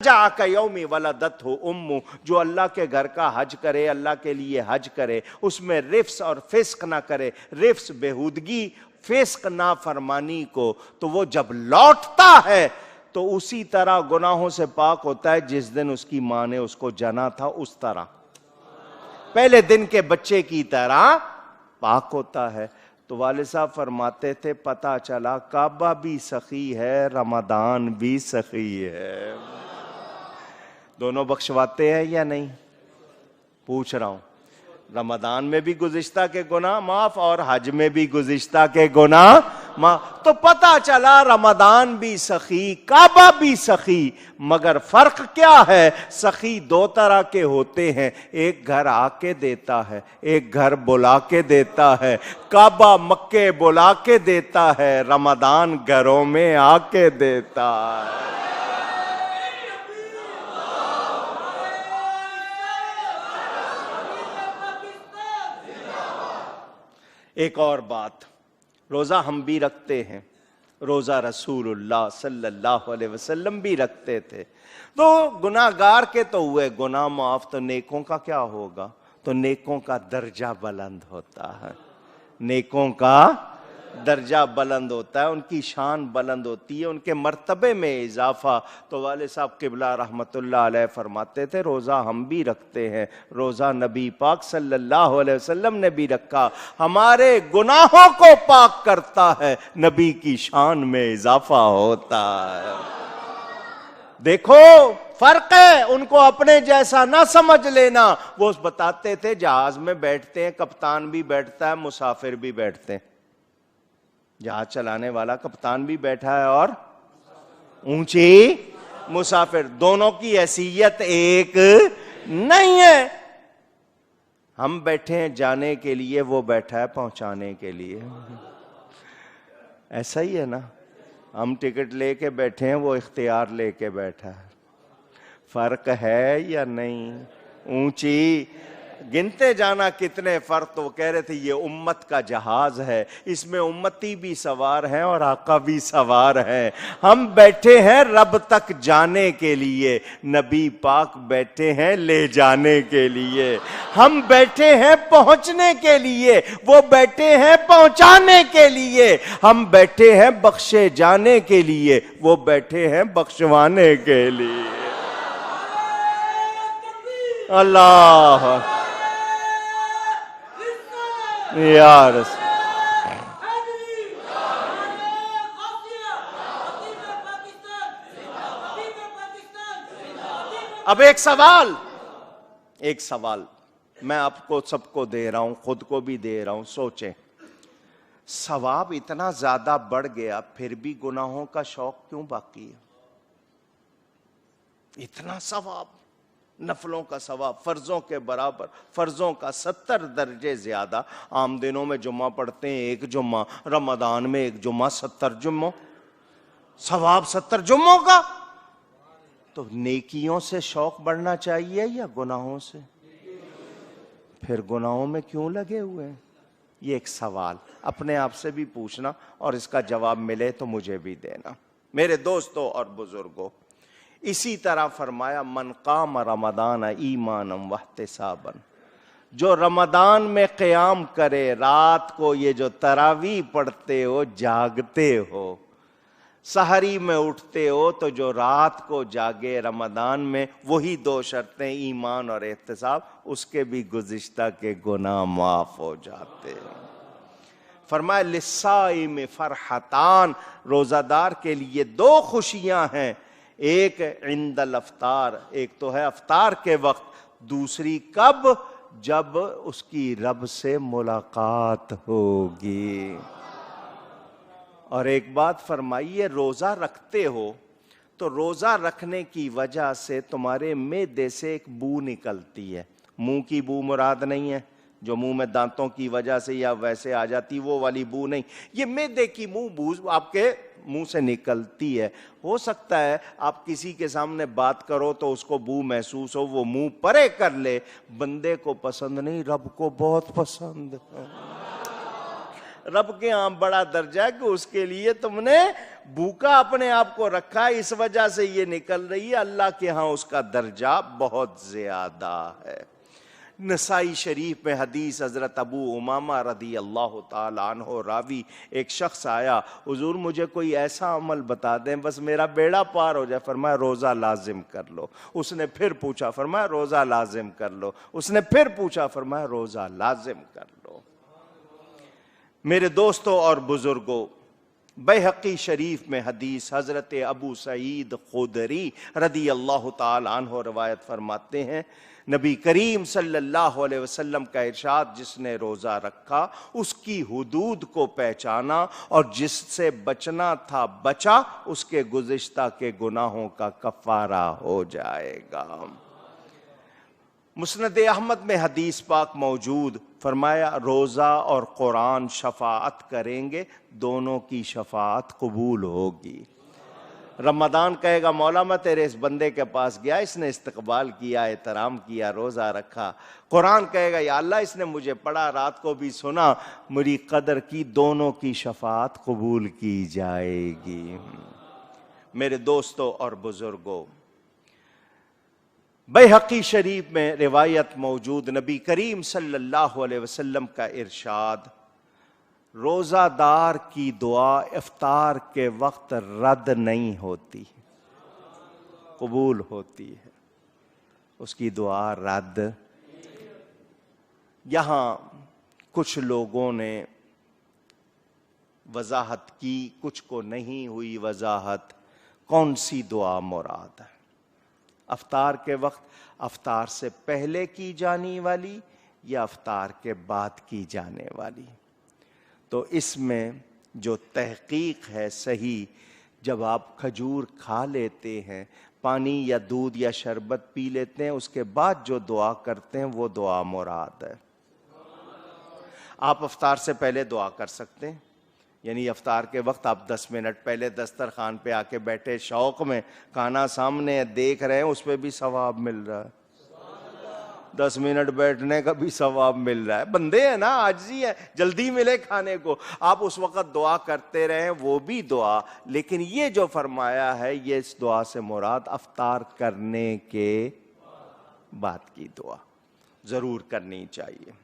جاءک یوم ولدتہ امہ، جو اللہ کے گھر کا حج کرے، اللہ کے لیے حج کرے، اس میں رفس اور فسق نہ کرے، رفس بےہودگی، فسق نافرمانی کو، تو وہ جب لوٹتا ہے تو اسی طرح گناہوں سے پاک ہوتا ہے جس دن اس کی ماں نے اس کو جنا تھا، اس طرح پہلے دن کے بچے کی طرح پاک ہوتا ہے۔ تو والد صاحب فرماتے تھے پتہ چلا کعبہ بھی سخی ہے، رمضان بھی سخی ہے۔ دونوں بخشواتے ہیں یا نہیں؟ پوچھ رہا ہوں۔ رمضان میں بھی گزشتہ کے گناہ معاف اور حج میں بھی گزشتہ کے گناہ معاف۔ تو پتہ چلا رمضان بھی سخی، کعبہ بھی سخی، مگر فرق کیا ہے؟ سخی دو طرح کے ہوتے ہیں، ایک گھر آ کے دیتا ہے، ایک گھر بلا کے دیتا ہے۔ کعبہ مکے بلا کے دیتا ہے، رمضان گھروں میں آ کے دیتا ہے۔ ایک اور بات، روزہ ہم بھی رکھتے ہیں، روزہ رسول اللہ صلی اللہ علیہ وسلم بھی رکھتے تھے۔ تو گناہگار کے تو ہوئے گناہ معاف، تو نیکوں کا کیا ہوگا؟ تو نیکوں کا درجہ بلند ہوتا ہے، نیکوں کا درجہ بلند ہوتا ہے، ان کی شان بلند ہوتی ہے، ان کے مرتبے میں اضافہ۔ تو والد صاحب قبلہ رحمت اللہ علیہ فرماتے تھے روزہ ہم بھی رکھتے ہیں، روزہ نبی پاک صلی اللہ علیہ وسلم نے بھی رکھا، ہمارے گناہوں کو پاک کرتا ہے، نبی کی شان میں اضافہ ہوتا ہے۔ دیکھو فرق ہے، ان کو اپنے جیسا نہ سمجھ لینا۔ وہ بتاتے تھے جہاز میں بیٹھتے ہیں، کپتان بھی بیٹھتا ہے، مسافر بھی بیٹھتے ہیں، جہاز چلانے والا کپتان بھی بیٹھا ہے اور اونچی مسافر، دونوں کی حیثیت ایک نہیں ہے۔ ہم بیٹھے ہیں جانے کے لیے، وہ بیٹھا ہے پہنچانے کے لیے، ایسا ہی ہے نا؟ ہم ٹکٹ لے کے بیٹھے ہیں، وہ اختیار لے کے بیٹھا ہے، فرق ہے یا نہیں؟ اونچی گنتے جانا کتنے فرق، تو وہ کہہ رہے تھے یہ امت کا جہاز ہے، اس میں امتی بھی سوار ہیں اور آقا بھی سوار ہیں۔ ہم بیٹھے ہیں رب تک جانے کے لیے، نبی پاک بیٹھے ہیں لے جانے کے لیے۔ ہم بیٹھے ہیں پہنچنے کے لیے، وہ بیٹھے ہیں پہنچانے کے لیے۔ ہم بیٹھے ہیں بخشے جانے کے لیے، وہ بیٹھے ہیں بخشوانے کے لیے۔ اللہ یا رسول۔ اب ایک سوال میں آپ کو سب کو دے رہا ہوں، خود کو بھی دے رہا ہوں، سوچیں، ثواب اتنا زیادہ بڑھ گیا پھر بھی گناہوں کا شوق کیوں باقی ہے؟ اتنا ثواب، نفلوں کا ثواب فرضوں کے برابر، فرضوں کا 70 درجے زیادہ۔ عام دنوں میں جمعہ پڑھتے ہیں ایک جمعہ، رمضان میں ایک جمعہ 70 جمعوں، ثواب 70 جمعوں کا۔ تو نیکیوں سے شوق بڑھنا چاہیے یا گناہوں سے؟ پھر گناہوں میں کیوں لگے ہوئے ہیں؟ یہ ایک سوال اپنے آپ سے بھی پوچھنا، اور اس کا جواب ملے تو مجھے بھی دینا۔ میرے دوستوں اور بزرگوں، اسی طرح فرمایا من قام رمضان ایمانا واحتسابا، جو رمضان میں قیام کرے، رات کو یہ جو تراویح پڑھتے ہو، جاگتے ہو، سحری میں اٹھتے ہو، تو جو رات کو جاگے رمضان میں، وہی 2 شرطیں ایمان اور احتساب، اس کے بھی گزشتہ کے گناہ معاف ہو جاتے ہیں۔ فرمایا للصائم فرحتان، روزہ دار کے لیے 2 خوشیاں ہیں، ایک عند الافطار، ایک تو ہے افطار کے وقت، دوسری کب؟ جب اس کی رب سے ملاقات ہوگی۔ اور ایک بات فرمائیے، روزہ رکھتے ہو تو روزہ رکھنے کی وجہ سے تمہارے معدے سے ایک بو نکلتی ہے، منہ کی بو مراد نہیں ہے، جو منہ میں دانتوں کی وجہ سے یا ویسے آ جاتی، وہ والی بو نہیں، یہ معدے کی بو آپ کے منہ سے نکلتی ہے۔ ہو سکتا ہے آپ کسی کے سامنے بات کرو تو اس کو بو محسوس ہو، وہ منہ پرے کر لے، بندے کو پسند نہیں، رب کو بہت پسند ہے۔ رب کے ہاں بڑا درجہ ہے کہ اس کے لیے تم نے بھوکا اپنے آپ کو رکھا ہے، اس وجہ سے یہ نکل رہی ہے، اللہ کے ہاں اس کا درجہ بہت زیادہ ہے۔ نسائی شریف میں حدیث، حضرت ابو امامہ رضی اللہ تعالی عنہ راوی، ایک شخص آیا، حضور مجھے کوئی ایسا عمل بتا دیں بس میرا بیڑا پار ہو جائے۔ فرمایا روزہ لازم کر لو۔ اس نے پھر پوچھا، فرمایا روزہ لازم کر لو۔ اس نے پھر پوچھا، فرمایا روزہ لازم کر لو۔ میرے دوستوں اور بزرگوں، بیہقی شریف میں حدیث، حضرت ابو سعید خدری رضی اللہ تعالی عنہ روایت فرماتے ہیں، نبی کریم صلی اللہ علیہ وسلم کا ارشاد، جس نے روزہ رکھا اس کی حدود کو پہچانا اور جس سے بچنا تھا بچا، اس کے گزشتہ کے گناہوں کا کفارہ ہو جائے گا۔ مسند احمد میں حدیث پاک موجود، فرمایا روزہ اور قرآن شفاعت کریں گے، دونوں کی شفاعت قبول ہوگی۔ رمضان کہے گا مولا میں تیرے اس بندے کے پاس گیا، اس نے استقبال کیا، احترام کیا، روزہ رکھا۔ قرآن کہے گا یا اللہ اس نے مجھے پڑھا، رات کو بھی سنا، میری قدر کی، دونوں کی شفاعت قبول کی جائے گی۔ میرے دوستوں اور بزرگوں، بیہقی شریف میں روایت موجود، نبی کریم صلی اللہ علیہ وسلم کا ارشاد، روزہ دار کی دعا افطار کے وقت رد نہیں ہوتی، قبول ہوتی ہے، اس کی دعا رد۔ یہاں کچھ لوگوں نے وضاحت کی، کچھ کو نہیں ہوئی وضاحت، کون سی دعا مراد ہے؟ افطار کے وقت، افطار سے پہلے کی جانے والی یا افطار کے بعد کی جانے والی؟ تو اس میں جو تحقیق ہے صحیح، جب آپ کھجور کھا لیتے ہیں، پانی یا دودھ یا شربت پی لیتے ہیں، اس کے بعد جو دعا کرتے ہیں وہ دعا مراد ہے۔ آپ افطار سے پہلے دعا کر سکتے ہیں، یعنی افطار کے وقت آپ 10 منٹ پہلے دسترخوان پہ آ کے بیٹھے، شوق میں کھانا سامنے دیکھ رہے ہیں، اس پہ بھی ثواب مل رہا ہے، 10 منٹ بیٹھنے کا بھی ثواب مل رہا ہے۔ بندے ہیں نا، عاجزی ہے، جلدی ملے کھانے کو، آپ اس وقت دعا کرتے رہیں، وہ بھی دعا۔ لیکن یہ جو فرمایا ہے، یہ اس دعا سے مراد افطار کرنے کے بعد کی دعا ضرور کرنی چاہیے۔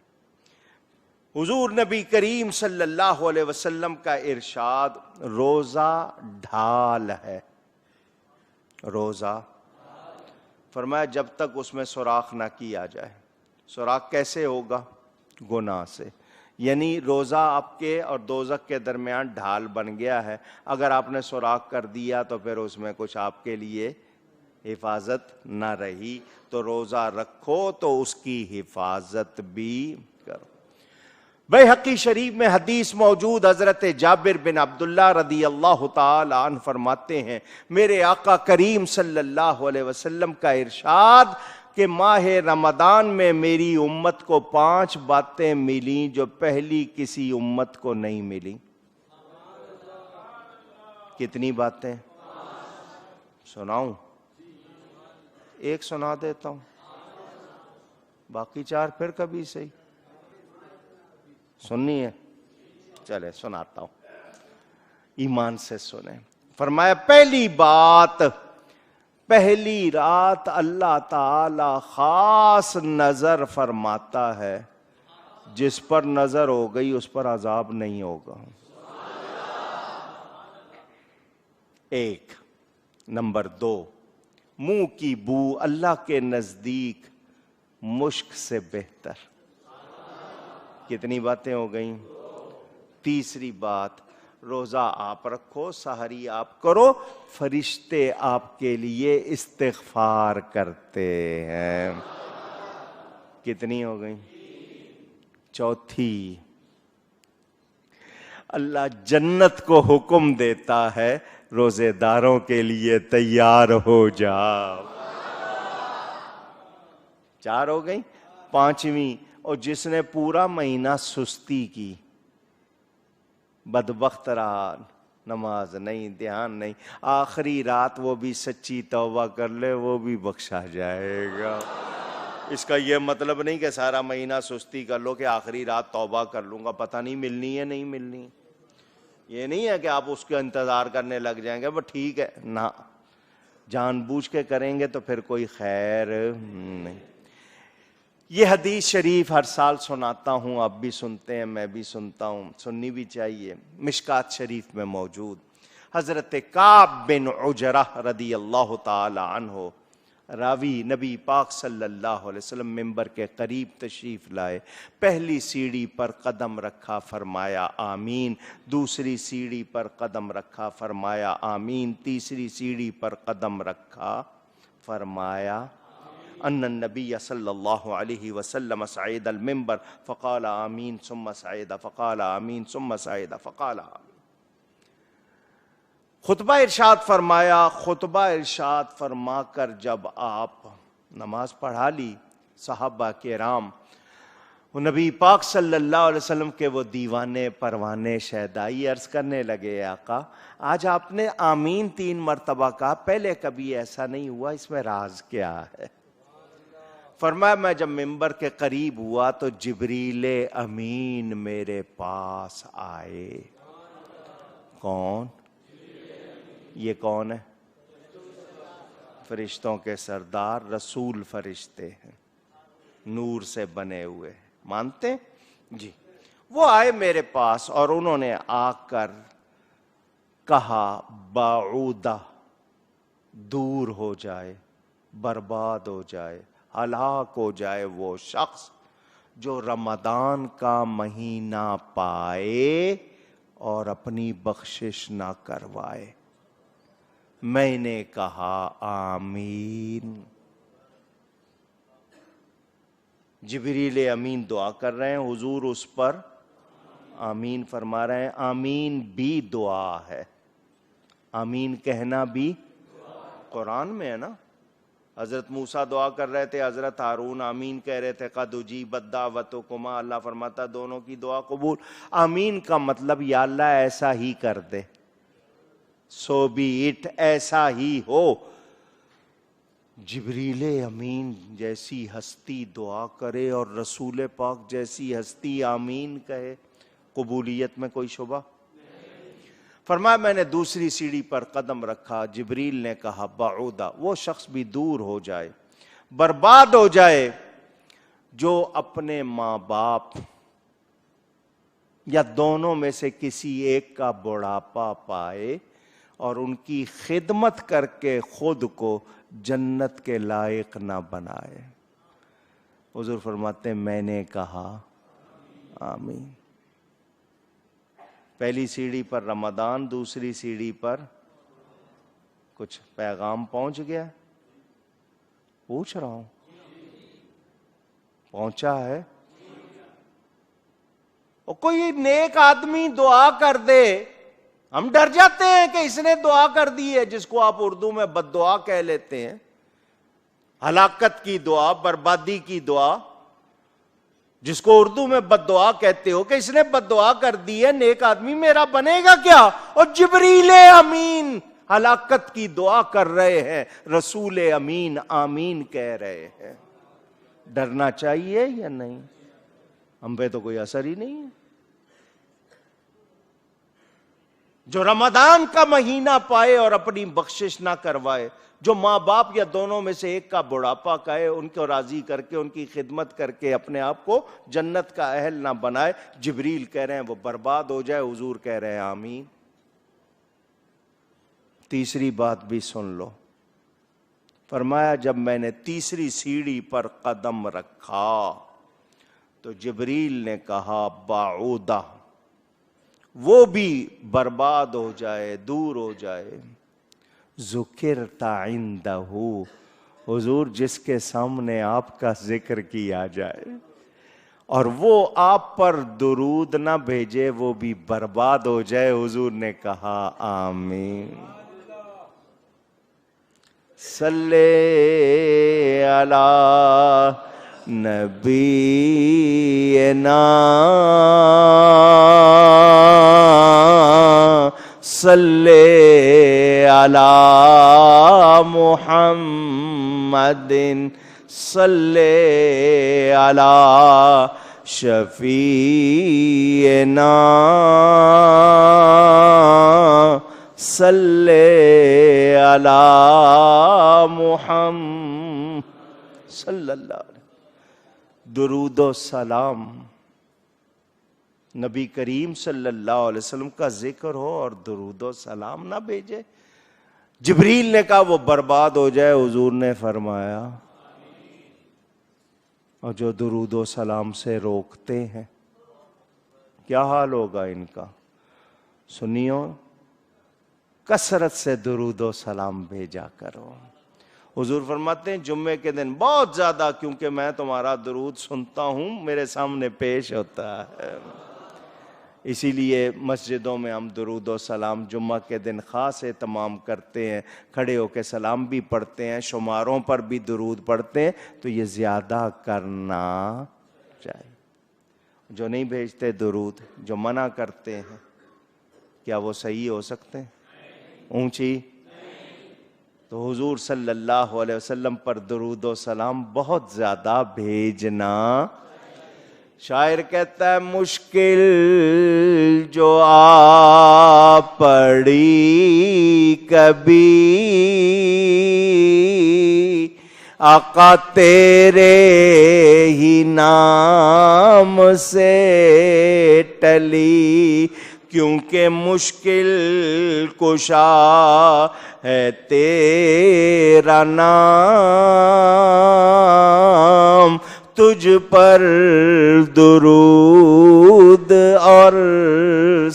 حضور نبی کریم صلی اللہ علیہ وسلم کا ارشاد، روزہ ڈھال ہے، روزہ، فرمایا جب تک اس میں سوراخ نہ کیا جائے۔ سوراخ کیسے ہوگا؟ گناہ سے، یعنی روزہ آپ کے اور دوزخ کے درمیان ڈھال بن گیا ہے، اگر آپ نے سوراخ کر دیا تو پھر اس میں کچھ آپ کے لیے حفاظت نہ رہی، تو روزہ رکھو تو اس کی حفاظت بھی کرو۔ بیہقی شریف میں حدیث موجود، حضرت جابر بن عبداللہ رضی اللہ تعالی عنہ فرماتے ہیں، میرے آقا کریم صلی اللہ علیہ وسلم کا ارشاد کہ ماہ رمضان میں میری امت کو 5 باتیں ملیں جو پہلی کسی امت کو نہیں ملی۔ کتنی باتیں سناؤں؟ ایک سنا دیتا ہوں، باقی 4 پھر کبھی صحیح سننی ہے، چلے سناتا ہوں، ایمان سے سنیں۔ فرمایا پہلی بات، پہلی رات اللہ تعالی خاص نظر فرماتا ہے، جس پر نظر ہو گئی اس پر عذاب نہیں ہوگا۔ ایک نمبر 2، منہ کی بو اللہ کے نزدیک مشک سے بہتر۔ کتنی باتیں ہو گئیں؟ تیسری بات، روزہ آپ رکھو، سحری آپ کرو، فرشتے آپ کے لیے استغفار کرتے ہیں۔ کتنی ہو گئیں؟ چوتھی، اللہ جنت کو حکم دیتا ہے، روزے داروں کے لیے تیار ہو جاؤ۔ 4 ہو گئیں۔ 5ویں، اور جس نے پورا مہینہ سستی کی، بدبخت رہا، نماز نہیں، دھیان نہیں، آخری رات وہ بھی سچی توبہ کر لے، وہ بھی بخشا جائے گا۔ اس کا یہ مطلب نہیں کہ سارا مہینہ سستی کر لو کہ آخری رات توبہ کر لوں گا، پتہ نہیں ملنی ہے نہیں ملنی۔ یہ نہیں ہے کہ آپ اس کے انتظار کرنے لگ جائیں گے وہ ٹھیک ہے نہ، جان بوجھ کے کریں گے تو پھر کوئی خیر نہیں۔ یہ حدیث شریف ہر سال سناتا ہوں، آپ بھی سنتے ہیں، میں بھی سنتا ہوں، سننی بھی چاہیے، مشکات شریف میں موجود۔ حضرت کعب بن عجرہ رضی اللہ تعالی عنہ راوی، نبی پاک صلی اللہ علیہ وسلم ممبر کے قریب تشریف لائے، پہلی سیڑھی پر قدم رکھا، فرمایا آمین، دوسری سیڑھی پر قدم رکھا، فرمایا آمین، تیسری سیڑھی پر قدم رکھا، فرمایا ان النبی صلی اللہ علیہ وسلم صعد المنبر فقال آمین ثم صعد فقال آمین ثم صعد فقال آمین۔ خطبہ ارشاد فرمایا، خطبہ ارشاد فرما کر جب آپ نماز پڑھا لی، صحابہ کرام نبی پاک صلی اللہ علیہ وسلم کے وہ دیوانے پروانے شہدائی عرض کرنے لگے، آقا آج آپ نے آمین 3 مرتبہ کہا، پہلے کبھی ایسا نہیں ہوا، اس میں راز کیا ہے؟ فرمایا میں جب ممبر کے قریب ہوا تو جبریل امین میرے پاس آئے۔ کون؟ یہ کون ہے؟ فرشتوں کے سردار، رسول فرشتے ہیں، نور سے بنے ہوئے، مانتے جی؟ وہ آئے میرے پاس اور انہوں نے آ کر کہا بعودہ، دور ہو جائے، برباد ہو جائے، ہلاک ہو جائے وہ شخص جو رمضان کا مہینہ پائے اور اپنی بخشش نہ کروائے۔ میں نے کہا آمین۔ جبریل امین دعا کر رہے ہیں، حضور اس پر آمین فرما رہے ہیں۔ آمین بھی دعا ہے، آمین کہنا بھی قرآن میں ہے نا۔ حضرت موسیٰ دعا کر رہے تھے، حضرت ہارون آمین کہہ رہے تھے، قد اجیبت دعوتکما، اللہ فرماتا دونوں کی دعا قبول۔ آمین کا مطلب یا اللہ ایسا ہی کر دے، سو بی اٹ، ایسا ہی ہو۔ جبریل امین جیسی ہستی دعا کرے اور رسول پاک جیسی ہستی آمین کہے، قبولیت میں کوئی شبہ؟ فرمایا میں نے دوسری سیڑھی پر قدم رکھا، جبریل نے کہا بعودہ، وہ شخص بھی دور ہو جائے، برباد ہو جائے جو اپنے ماں باپ یا دونوں میں سے کسی ایک کا بڑھاپا پائے اور ان کی خدمت کر کے خود کو جنت کے لائق نہ بنائے۔ حضور فرماتے ہیں میں نے کہا آمین۔ پہلی سیڑھی پر رمضان، دوسری سیڑھی پر کچھ پیغام پہنچ گیا؟ پوچھ رہا ہوں، پہنچا ہے؟ اور کوئی نیک آدمی دعا کر دے، ہم ڈر جاتے ہیں کہ اس نے دعا کر دی ہے، جس کو آپ اردو میں بد دعا کہہ لیتے ہیں، ہلاکت کی دعا، بربادی کی دعا، جس کو اردو میں بد دعا کہتے ہو، کہ اس نے بد دعا کر دی ہے، نیک آدمی میرا بنے گا کیا؟ اور جبریل امین ہلاکت کی دعا کر رہے ہیں، رسول امین آمین کہہ رہے ہیں۔ ڈرنا چاہیے یا نہیں؟ ہم پہ تو کوئی اثر ہی نہیں ہے۔ جو رمضان کا مہینہ پائے اور اپنی بخشش نہ کروائے، جو ماں باپ یا دونوں میں سے ایک کا بڑھاپا کہے، ان کو راضی کر کے، ان کی خدمت کر کے اپنے آپ کو جنت کا اہل نہ بنائے، جبریل کہہ رہے ہیں وہ برباد ہو جائے، حضور کہہ رہے ہیں آمین۔ تیسری بات بھی سن لو، فرمایا جب میں نے تیسری سیڑھی پر قدم رکھا تو جبریل نے کہا بعودہ، وہ بھی برباد ہو جائے، دور ہو جائے، ذکرت عندہ، حضور جس کے سامنے آپ کا ذکر کیا جائے اور وہ آپ پر درود نہ بھیجے، وہ بھی برباد ہو جائے، حضور نے کہا آمین۔ صلی علی نبینا صلی علی محمد صلی علی شفیعنا صلی علی محمد صلی اللہ علیہ وسلم. درود و سلام نبی کریم صلی اللہ علیہ وسلم کا ذکر ہو اور درود و سلام نہ بھیجے. جبریل نے کہا وہ برباد ہو جائے، حضور نے فرمایا اور جو درود و سلام سے روکتے ہیں کیا حال ہوگا ان کا. سنیو، کثرت سے درود و سلام بھیجا کرو. حضور فرماتے ہیں جمعے کے دن بہت زیادہ، کیونکہ میں تمہارا درود سنتا ہوں، میرے سامنے پیش ہوتا ہے، اسی لیے مسجدوں میں ہم درود و سلام جمعہ کے دن خاص اہتمام کرتے ہیں، کھڑے ہو کے سلام بھی پڑھتے ہیں، شماروں پر بھی درود پڑھتے ہیں. تو یہ زیادہ کرنا چاہیے. جو نہیں بھیجتے درود، جو منع کرتے ہیں، کیا وہ صحیح ہو سکتے ہیں؟ اونچی. تو حضور صلی اللہ علیہ وسلم پر درود و سلام بہت زیادہ بھیجنا. شاعر کہتا ہے مشکل جو آ پڑی کبھی آقا تیرے ہی نام سے ٹلی، کیونکہ مشکل کشا ہے تیرا نام، تجھ پر درود اور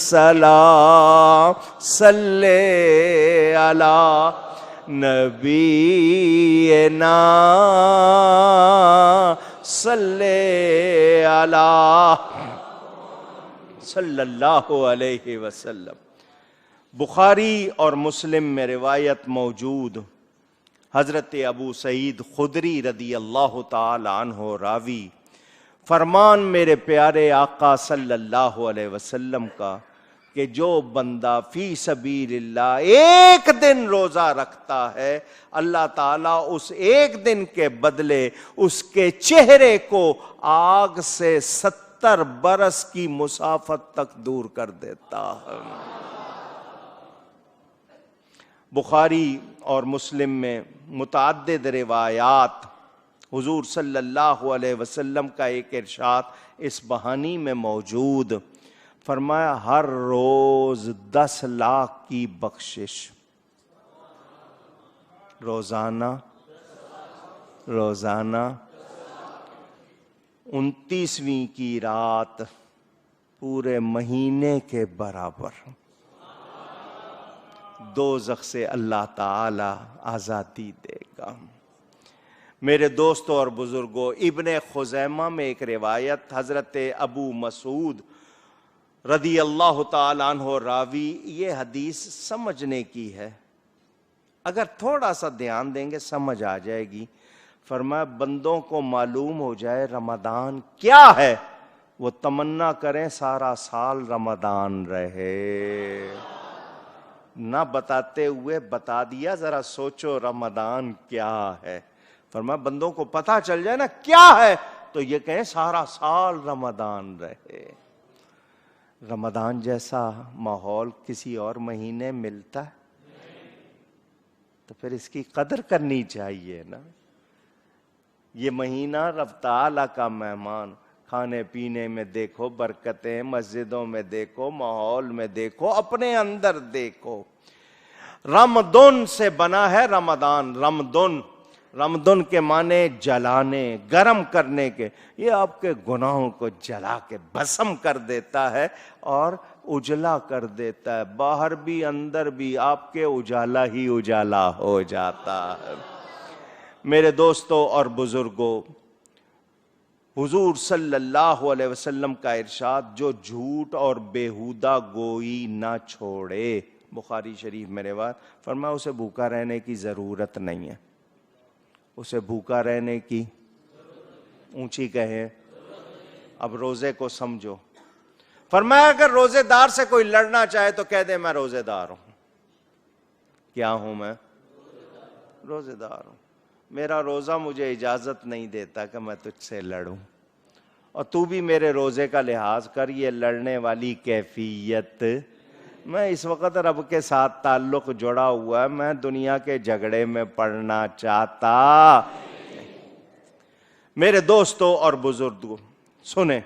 سلام صلی علی نبینا صلی علی صلی اللہ علیہ وسلم. بخاری اور مسلم میں روایت موجود، حضرت ابو سعید خدری رضی اللہ تعالی عنہ راوی، فرمان میرے پیارے آقا صلی اللہ علیہ وسلم کا کہ جو بندہ فی سبیل اللہ ایک دن روزہ رکھتا ہے، اللہ تعالیٰ اس ایک دن کے بدلے اس کے چہرے کو آگ سے 70 برس کی مسافت تک دور کر دیتا ہے. بخاری اور مسلم میں متعدد روایات، حضور صلی اللہ علیہ وسلم کا ایک ارشاد اس بہانی میں موجود، فرمایا ہر روز 10 لاکھ کی بخشش، روزانہ 29ویں کی رات پورے مہینے کے برابر دوزخ سے اللہ تعالی آزادی دے گا. میرے دوستوں اور بزرگوں، ابن خزیمہ میں ایک روایت، حضرت ابو مسعود رضی اللہ تعالیٰ عنہ راوی، یہ حدیث سمجھنے کی ہے، اگر تھوڑا سا دھیان دیں گے سمجھ آ جائے گی. فرمایا بندوں کو معلوم ہو جائے رمضان کیا ہے، وہ تمنا کریں سارا سال رمضان رہے. نہ بتاتے ہوئے بتا دیا، ذرا سوچو رمضان کیا ہے. فرمایا بندوں کو پتہ چل جائے نا کیا ہے تو یہ کہیں سارا سال رمضان رہے. رمضان جیسا ماحول کسی اور مہینے ملتا ہے؟ تو پھر اس کی قدر کرنی چاہیے نا. یہ مہینہ رب تعالیٰ کا مہمان، کھانے پینے میں دیکھو برکتیں، مسجدوں میں دیکھو، ماحول میں دیکھو، اپنے اندر دیکھو. رمضان سے بنا ہے رمضان. رمضان کے معنی جلانے، گرم کرنے کے. یہ آپ کے گناہوں کو جلا کے بھسم کر دیتا ہے اور اجلا کر دیتا ہے، باہر بھی اندر بھی آپ کے اجالا ہی اجالا ہو جاتا ہے. میرے دوستوں اور بزرگوں، حضور صلی اللہ علیہ وسلم کا ارشاد، جو جھوٹ اور بیہودہ گوئی نہ چھوڑے، بخاری شریف میں روایت، فرمایا اسے بھوکا رہنے کی ضرورت نہیں ہے. اسے بھوکا رہنے کی، اونچی کہیں، اب روزے کو سمجھو. فرمایا اگر روزے دار سے کوئی لڑنا چاہے تو کہہ دے میں روزے دار ہوں. کیا ہوں میں؟ روزے دار ہوں. میرا روزہ مجھے اجازت نہیں دیتا کہ میں تجھ سے لڑوں. اور تو بھی میرے روزے کا لحاظ کر. یہ لڑنے والی کیفیت. میں اس وقت رب کے ساتھ تعلق جڑا ہوا ہے, میں دنیا کے جھگڑے میں پڑنا چاہتا. میرے دوستوں اور بزرگوں سنیں,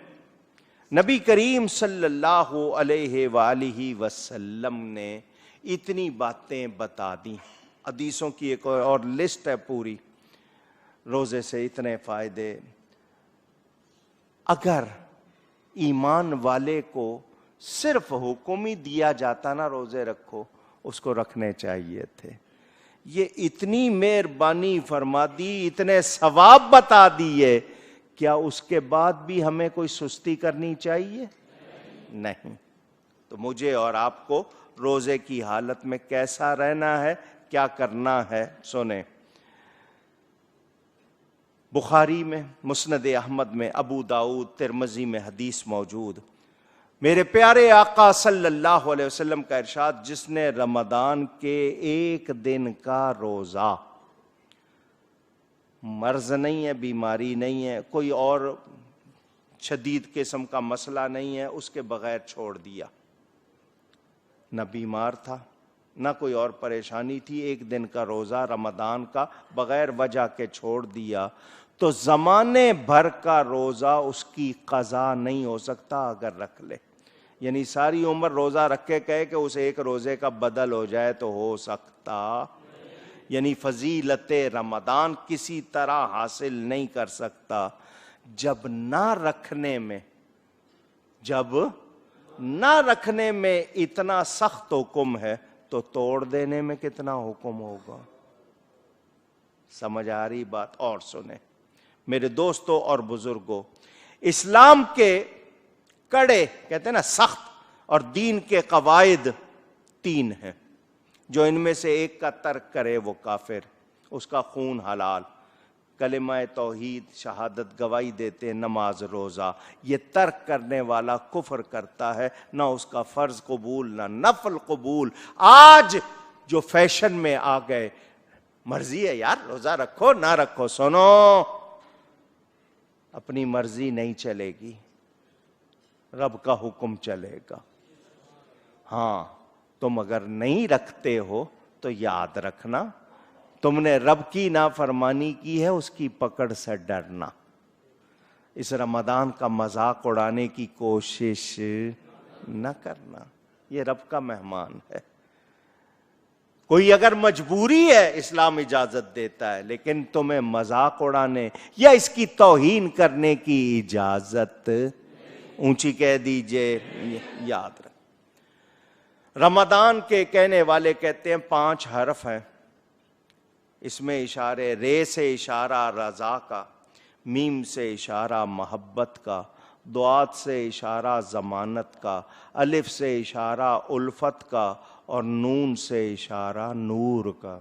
نبی کریم صلی اللہ علیہ وآلہ وسلم نے اتنی باتیں بتا دی. حدیثوں کی ایک اور لسٹ ہے پوری. روزے سے اتنے فائدے. اگر ایمان والے کو صرف حکم ہی دیا جاتا نا روزے رکھو, اس کو رکھنے چاہیے تھے. یہ اتنی مہربانی فرما دی, اتنے ثواب بتا دیے, کیا اس کے بعد بھی ہمیں کوئی سستی کرنی چاہیے؟ نہیں. تو مجھے اور آپ کو روزے کی حالت میں کیسا رہنا ہے, کیا کرنا ہے, سنیں. بخاری میں, مسند احمد میں, ابو داؤد, ترمذی میں حدیث موجود. میرے پیارے آقا صلی اللہ علیہ وسلم کا ارشاد, جس نے رمضان کے ایک دن کا روزہ, مرض نہیں ہے, بیماری نہیں ہے, کوئی اور شدید قسم کا مسئلہ نہیں ہے, اس کے بغیر چھوڑ دیا, نہ بیمار تھا نہ کوئی اور پریشانی تھی, ایک دن کا روزہ رمضان کا بغیر وجہ کے چھوڑ دیا, تو زمانے بھر کا روزہ اس کی قضا نہیں ہو سکتا اگر رکھ لے. یعنی ساری عمر روزہ رکھ کے کہے کہ اس ایک روزے کا بدل ہو جائے تو ہو سکتا. یعنی فضیلت رمضان کسی طرح حاصل نہیں کر سکتا. جب نہ رکھنے میں اتنا سخت حکم ہے تو توڑ دینے میں کتنا حکم ہوگا. سمجھ آ رہی بات؟ اور سنیں میرے دوستوں اور بزرگوں, اسلام کے کڑے کہتے ہیں نا سخت, اور دین کے قواعد 3 ہیں. جو ان میں سے ایک کا ترک کرے وہ کافر, اس کا خون حلال. کلمہ توحید, شہادت, گواہی دیتے, نماز, روزہ, یہ ترک کرنے والا کفر کرتا ہے, نہ اس کا فرض قبول نہ نفل قبول. آج جو فیشن میں آ گئے, مرضی ہے یار روزہ رکھو نہ رکھو. سنو, اپنی مرضی نہیں چلے گی, رب کا حکم چلے گا. ہاں, تم اگر نہیں رکھتے ہو تو یاد رکھنا تم نے رب کی نافرمانی کی ہے, اس کی پکڑ سے ڈرنا. اس رمضان کا مذاق اڑانے کی کوشش نہ کرنا, یہ رب کا مہمان ہے. کوئی اگر مجبوری ہے اسلام اجازت دیتا ہے, لیکن تمہیں مذاق اڑانے یا اس کی توہین کرنے کی اجازت, اونچی کہہ دیجئے, یاد رکھ. رمضان کے کہنے والے کہتے ہیں 5 حرف ہیں, اس میں اشارے, رے سے اشارہ رضا کا, میم سے اشارہ محبت کا, دعات سے اشارہ ضمانت کا, الف سے اشارہ الفت کا, اور نون سے اشارہ نور کا.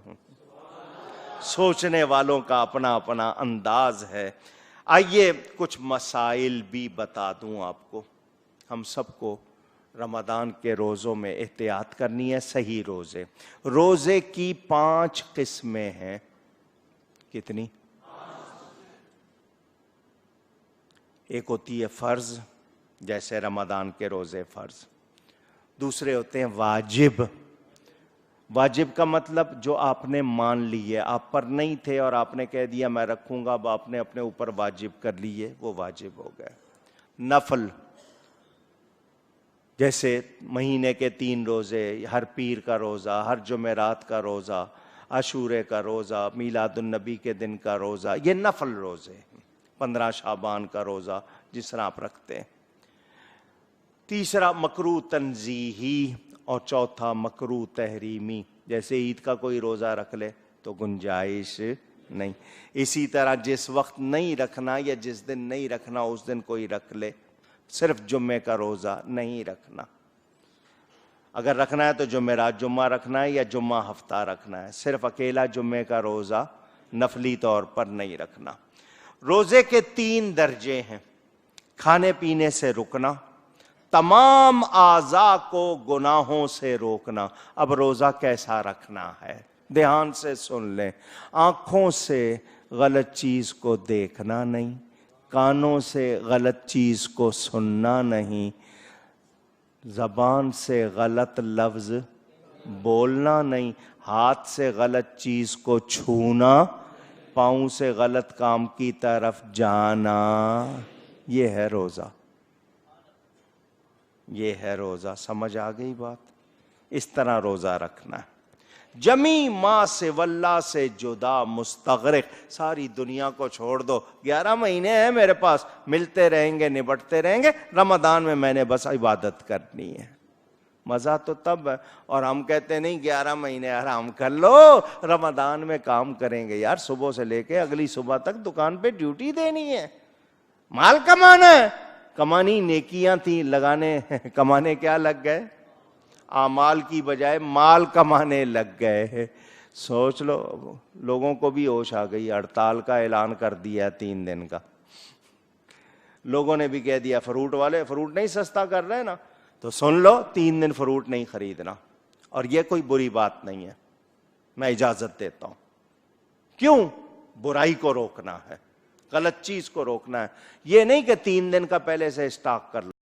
سوچنے والوں کا اپنا اپنا انداز ہے. آئیے کچھ مسائل بھی بتا دوں آپ کو. ہم سب کو رمضان کے روزوں میں احتیاط کرنی ہے. صحیح روزے, روزے کی 5 قسمیں ہیں. کتنی؟ ایک ہوتی ہے فرض, جیسے رمضان کے روزے فرض. دوسرے ہوتے ہیں واجب. واجب کا مطلب جو آپ نے مان لیے, آپ پر نہیں تھے اور آپ نے کہہ دیا میں رکھوں گا, اب آپ نے اپنے اوپر واجب کر لیے, وہ واجب ہو گئے. نفل, جیسے مہینے کے 3 روزے, ہر پیر کا روزہ, ہر جمعرات کا روزہ, عاشورے کا روزہ, میلاد النبی کے دن کا روزہ, یہ نفل روزے. 15 شعبان کا روزہ جس طرح آپ رکھتے ہیں. تیسرا مکروہ تنزیہی, اور چوتھا مکروہ تحریمی, جیسے عید کا کوئی روزہ رکھ لے تو گنجائش نہیں. اسی طرح جس وقت نہیں رکھنا یا جس دن نہیں رکھنا اس دن کوئی رکھ لے. صرف جمعے کا روزہ نہیں رکھنا. اگر رکھنا ہے تو جمعرات جمعہ رکھنا ہے یا جمعہ ہفتہ رکھنا ہے. صرف اکیلا جمعے کا روزہ نفلی طور پر نہیں رکھنا. روزے کے 3 درجے ہیں. کھانے پینے سے رکنا, تمام اعضاء کو گناہوں سے روکنا. اب روزہ کیسا رکھنا ہے دھیان سے سن لیں. آنکھوں سے غلط چیز کو دیکھنا نہیں, کانوں سے غلط چیز کو سننا نہیں، زبان سے غلط لفظ بولنا نہیں، ہاتھ سے غلط چیز کو چھونا، پاؤں سے غلط کام کی طرف جانا۔ یہ ہے روزہ، یہ ہے روزہ۔ سمجھ آ گئی بات؟ اس طرح روزہ رکھنا ہے۔ جمی ماں سے واللہ سے جدا مستغرق، ساری دنیا کو چھوڑ دو، 11 مہینے ہیں میرے پاس، ملتے رہیں گے، نبٹتے رہیں گے، رمضان میں میں نے بس عبادت کرنی ہے۔ مزہ تو تب ہے، اور ہم کہتے نہیں 11 مہینے آرام کر لو، رمضان میں کام کریں گے۔ یار صبح سے لے کے اگلی صبح تک دکان پہ ڈیوٹی دینی ہے، مال کمانا ہے۔ کمانی نیکیاں تھیں، کمانے کیا لگ گئے؟ اعمال کی بجائے مال کمانے لگ گئے۔ سوچ لو، لوگوں کو بھی ہوش آ گئی، ہڑتال کا اعلان کر دیا 3 دن کا۔ لوگوں نے بھی کہہ دیا فروٹ والے فروٹ نہیں سستا کر رہے نا، تو سن لو 3 دن فروٹ نہیں خریدنا۔ اور یہ کوئی بری بات نہیں ہے، میں اجازت دیتا ہوں۔ کیوں؟ برائی کو روکنا ہے، غلط چیز کو روکنا ہے۔ یہ نہیں کہ 3 دن کا پہلے سے اسٹاک کر لو۔